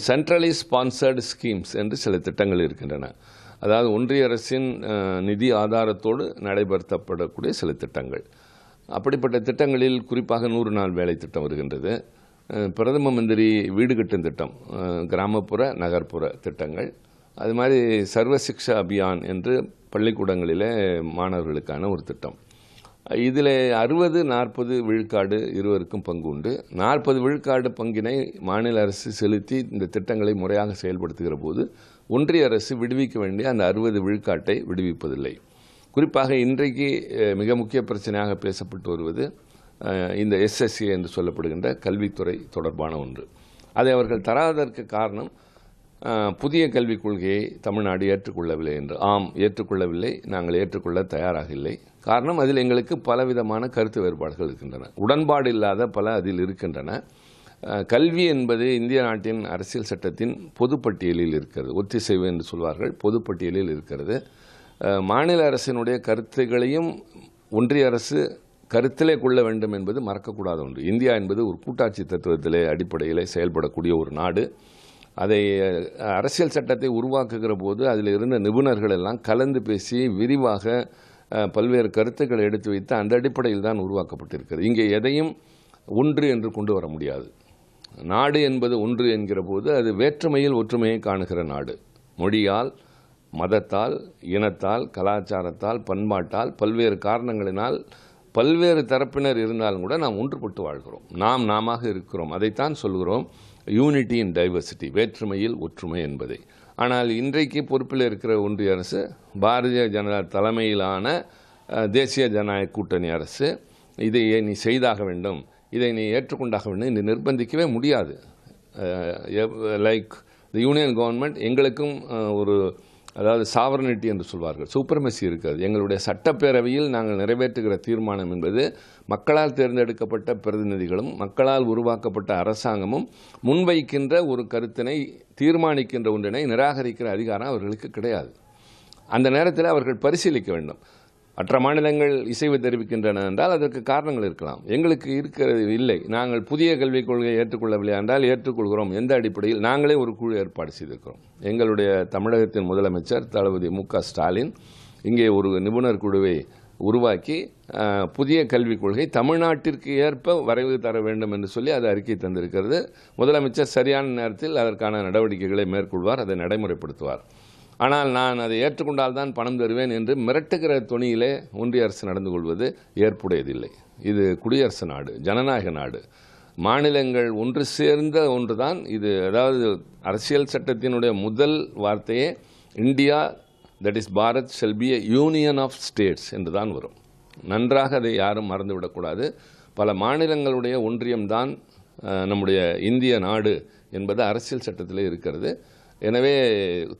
Centrally sponsored schemes என்று சில திட்டங்கள் இருக்கின்றன. அதாவது ஒன்றிய அரசின் நிதி ஆதாரத்தோடு நடைபெறுத்தப்படக்கூடிய சில திட்டங்கள். அப்படிப்பட்ட திட்டங்களில் குறிப்பாக 100 நாள் வேலை திட்டம் வருகின்றது. பிரதம மந்திரி வீடு கட்டும் திட்டம், கிராமப்புற நகர்ப்புற திட்டங்கள். அது மாதிரி சர்வ சிக்ஷா அபியான் என்று பள்ளிக்கூடங்களிலே மாணவர்களுக்கான ஒரு திட்டம். இதில் 60-40 விழுக்காடு இருவருக்கும் பங்கு உண்டு. 40 விழுக்காடு பங்கினை மாநில அரசு செலுத்தி இந்த திட்டங்களை முறையாக செயல்படுத்துகிற போது ஒன்றிய அரசு விடுவிக்க வேண்டிய அந்த 60 விழுக்காட்டை விடுவிப்பதில்லை. குறிப்பாக இன்றைக்கு மிக முக்கிய பிரச்சனையாக பேசப்பட்டு வருவது இந்த SSA என்று சொல்லப்படுகின்ற கல்வித்துறை தொடர்பான ஒன்று. அதை அவர்கள் தராததற்கு காரணம் புதிய கல்விக் கொள்கையை தமிழ்நாடு ஏற்றுக்கொள்ளவில்லை என்று. ஆம், ஏற்றுக்கொள்ளவில்லை, நாங்கள் ஏற்றுக்கொள்ள தயாராக இல்லை. காரணம், அதில் எங்களுக்கு பலவிதமான கருத்து வேறுபாடுகள் இருக்கின்றன, உடன்பாடு இல்லாத பல அதில் இருக்கின்றன. கல்வி என்பது இந்திய நாட்டின் அரசியல் சட்டத்தின் பொதுப்பட்டியலில் இருக்கிறது. ஒத்திசைவு என்று சொல்வார்கள், பொதுப்பட்டியலில் இருக்கிறது. மாநில அரசினுடைய கருத்துகளையும் ஒன்றிய அரசு கருத்திலே கொள்ள வேண்டும் என்பது மறக்கக்கூடாத ஒன்று. இந்தியா என்பது ஒரு கூட்டாட்சி தத்துவத்திலே அடிப்படையிலே செயல்படக்கூடிய ஒரு நாடு. அதை அரசியல் சட்டத்தை உருவாக்குகிற போது அதில் இருந்த நிபுணர்கள் எல்லாம் கலந்து பேசி விரிவாக பல்வேறு கருத்துக்களை எடுத்து வைத்து அந்த அடிப்படையில் தான் உருவாக்கப்பட்டிருக்கிறது. இங்கே எதையும் ஒன்று என்று கொண்டு வர முடியாது. நாடு என்பது ஒன்று என்கிற போது அது வேற்றுமையில் ஒற்றுமையை காணுகிற நாடு. மொழியால், மதத்தால், இனத்தால், கலாச்சாரத்தால், பண்பாட்டால், பல்வேறு காரணங்களினால் பல்வேறு தரப்பினர் இருந்தாலும் கூட நாம் ஒன்றுபட்டு வாழ்கிறோம். நாம இருக்கிறோம். அதைத்தான் சொல்கிறோம் யூனிட்டி இன் டைவர்சிட்டி, வேற்றுமையில் ஒற்றுமை என்பதை. ஆனால் இன்றைக்கு பொறுப்பில் இருக்கிற ஒன்றிய அரசு, பாரதிய ஜனதா தலைமையிலான தேசிய ஜனநாயக கூட்டணி அரசு இதை நீ செய்தாக வேண்டும், இதை நீ ஏற்றுக்கொண்டாக வேண்டும் என்று நிர்பந்திக்கவே முடியாது. லைக் தி யூனியன் கவர்மெண்ட் எங்களுக்கும் ஒரு, அதாவது சாவரனிட்டி என்று சொல்வார்கள், சூப்பர்மெசி இருக்கிறது. எங்களுடைய சட்டப்பேரவையில் நாங்கள் நிறைவேற்றுகிற தீர்மானம் என்பது மக்களால் தேர்ந்தெடுக்கப்பட்ட பிரதிநிதிகளும் மக்களால் உருவாக்கப்பட்ட அரசாங்கமும் முன்வைக்கின்ற ஒரு கருத்தினை, தீர்மானிக்கின்ற ஒன்றினை நிராகரிக்கிற அதிகாரம் அவர்களுக்கு கிடையாது. அந்த நேரத்தில் அவர்கள் பரிசீலிக்க வேண்டும். மற்ற மாநிலங்கள் இசைவு தெரிவிக்கின்றன என்றால் அதற்கு காரணங்கள் இருக்கலாம், எங்களுக்கு இருக்கிறது இல்லை. நாங்கள் புதிய கல்விக் கொள்கையை ஏற்றுக்கொள்ளவில்லை என்றால் ஏற்றுக்கொள்கிறோம். எந்த அடிப்படையில்? நாங்களே ஒரு குழு ஏற்பாடு செய்திருக்கிறோம். எங்களுடைய தமிழகத்தின் முதலமைச்சர் தளபதி மு.க. ஸ்டாலின் இங்கே ஒரு நிபுணர் குழுவை உருவாக்கி புதிய கல்விக் கொள்கை தமிழ்நாட்டிற்கு ஏற்ப வரைவு தர வேண்டும் என்று சொல்லி அது அறிக்கை தந்திருக்கிறது. முதலமைச்சர் சரியான நேரத்தில் அதற்கான நடவடிக்கைகளை மேற்கொள்வார், அதை நடைமுறைப்படுத்துவார். ஆனால் நான் அதை ஏற்றுக்கொண்டால்தான் பணம் தருவேன் என்று மிரட்டுகிற தொனியிலே ஒன்றிய அரசு நடந்து கொள்வது ஏற்புடையதில்லை. இது குடியரசு நாடு, ஜனநாயக நாடு. மாநிலங்கள் ஒன்று சேர்ந்த ஒன்றுதான் இது. அதாவது அரசியல் சட்டத்தினுடைய முதல் வார்த்தையே India, that is Bharat shall be a union of states என்று தான் வரும். நன்றாக அதை யாரும் மறந்துவிடக்கூடாது. பல மாநிலங்களுடைய ஒன்றியம்தான் நம்முடைய இந்திய நாடு என்பது அரசியல் சட்டத்திலே இருக்கிறது. எனவே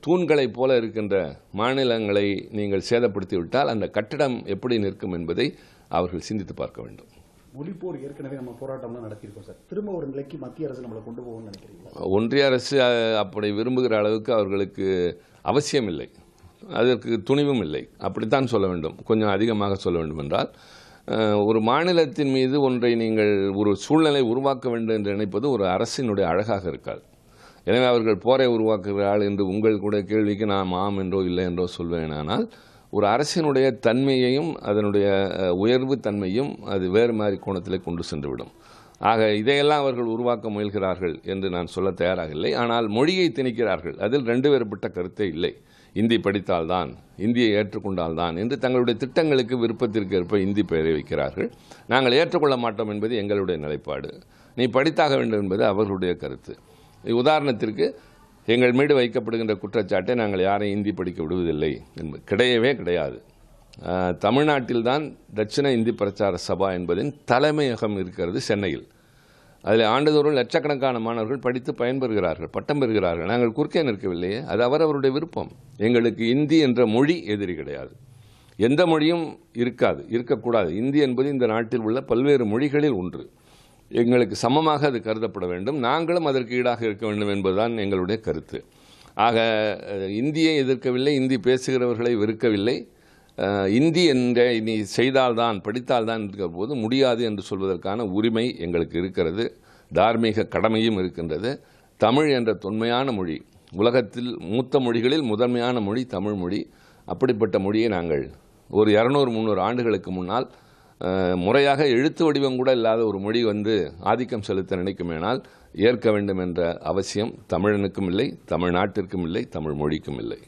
தூண்களைப் போல இருக்கின்ற மாநிலங்களை நீங்கள் சேதப்படுத்தி விட்டால் அந்த கட்டிடம் எப்படி நிற்கும் என்பதை அவர்கள் சிந்தித்து பார்க்க வேண்டும். மொழிப்போர் ஏற்கனவே நம்ம போராட்டம்லாம் நடத்தியிருக்கோம் சார். திரும்ப ஒரு நிலைக்கு மத்திய அரசு நம்மளை கொண்டு போகணும்னு நினைக்கிறீங்களா? ஒன்றிய அரசு அப்படி விரும்புகிற அளவுக்கு அவர்களுக்கு அவசியம் இல்லை, அதற்கு துணிவும் இல்லை. அப்படித்தான் சொல்ல வேண்டும். கொஞ்சம் அதிகமாக சொல்ல வேண்டும் என்றால், ஒரு மாநிலத்தின் மீது ஒன்றை நீங்கள் ஒரு சூழ்நிலை உருவாக்க வேண்டும் என்று நினைப்பது ஒரு அரசினுடைய அழகாக இருக்காது. எனவே அவர்கள் போரை உருவாக்குகிறார்கள் என்று உங்கள் கூட கேள்விக்கு நான் ஆம் என்றோ இல்லை என்றோ சொல்வேன். ஆனால் ஒரு அரசினுடைய தன்மையையும் அதனுடைய உயர்வு தன்மையும் அது வேறு மாதிரி கோணத்தில் கொண்டு சென்றுவிடும். ஆக இதையெல்லாம் அவர்கள் உருவாக்க முயல்கிறார்கள் என்று நான் சொல்ல தயாராக இல்லை. ஆனால் மொழியை திணிக்கிறார்கள், அதில் ரெண்டு வேறுபட்ட கருத்தே இல்லை. இந்தி படித்தால்தான், இந்தியை ஏற்றுக்கொண்டால்தான் என்று தங்களுடைய திட்டங்களுக்கு விருப்பத்திற்கு ஏற்ப இந்தி பெயரை வைக்கிறார்கள். நாங்கள் ஏற்றுக்கொள்ள மாட்டோம் என்பது எங்களுடைய நிலைப்பாடு. நீ படித்தாக வேண்டும் என்பது அவர்களுடைய கருத்து. உதாரணத்திற்கு, எங்கள் மீது வைக்கப்படுகின்ற குற்றச்சாட்டை நாங்கள் யாரையும் இந்தி படிக்க விடுவதில்லை என்பது கிடையவே கிடையாது. தமிழ்நாட்டில்தான் தட்சிண இந்தி பிரச்சார சபா என்பதின் தலைமையகம் இருக்கிறது சென்னையில். அதில் ஆண்டுதோறும் லட்சக்கணக்கான மாணவர்கள் படித்து பயன்பெறுகிறார்கள், பட்டம் பெறுகிறார்கள். நாங்கள் குறுக்கே நிற்கவில்லையே, அது அவரவருடைய விருப்பம். எங்களுக்கு இந்தி என்ற மொழி எதிரி கிடையாது, எந்த மொழியும் இருக்காது, இருக்கக்கூடாது. இந்தி என்பது இந்த நாட்டில் உள்ள பல்வேறு மொழிகளில் ஒன்று. எங்களுக்கு சமமாக அது கருதப்பட வேண்டும், நாங்களும் அதற்கு ஈடாக இருக்க வேண்டும் என்பதுதான் எங்களுடைய கருத்து. ஆக இந்தியை எதிர்க்கவில்லை, இந்தி பேசுகிறவர்களை வெறுக்கவில்லை. இந்தி என்ற நீ செய்தால்தான், படித்தால்தான் இருக்கிற போது முடியாது என்று சொல்வதற்கான உரிமை எங்களுக்கு இருக்கிறது, தார்மீக கடமையும் இருக்கின்றது. தமிழ் என்ற தொன்மையான மொழி, உலகத்தில் மூத்த மொழிகளில் முதன்மையான மொழி தமிழ் மொழி. அப்படிப்பட்ட மொழியை நாங்கள் ஒரு 200-300 ஆண்டுகளுக்கு முன்னால் முறையாக எழுத்து வடிவம் கூட இல்லாத ஒரு மொழி ஆதிக்கம் செலுத்த நினைக்குமேனால் ஏற்க வேண்டும் என்ற அவசியம் தமிழனுக்கும் இல்லை, தமிழ்நாட்டிற்கும் இல்லை, தமிழ் மொழிக்கும் இல்லை.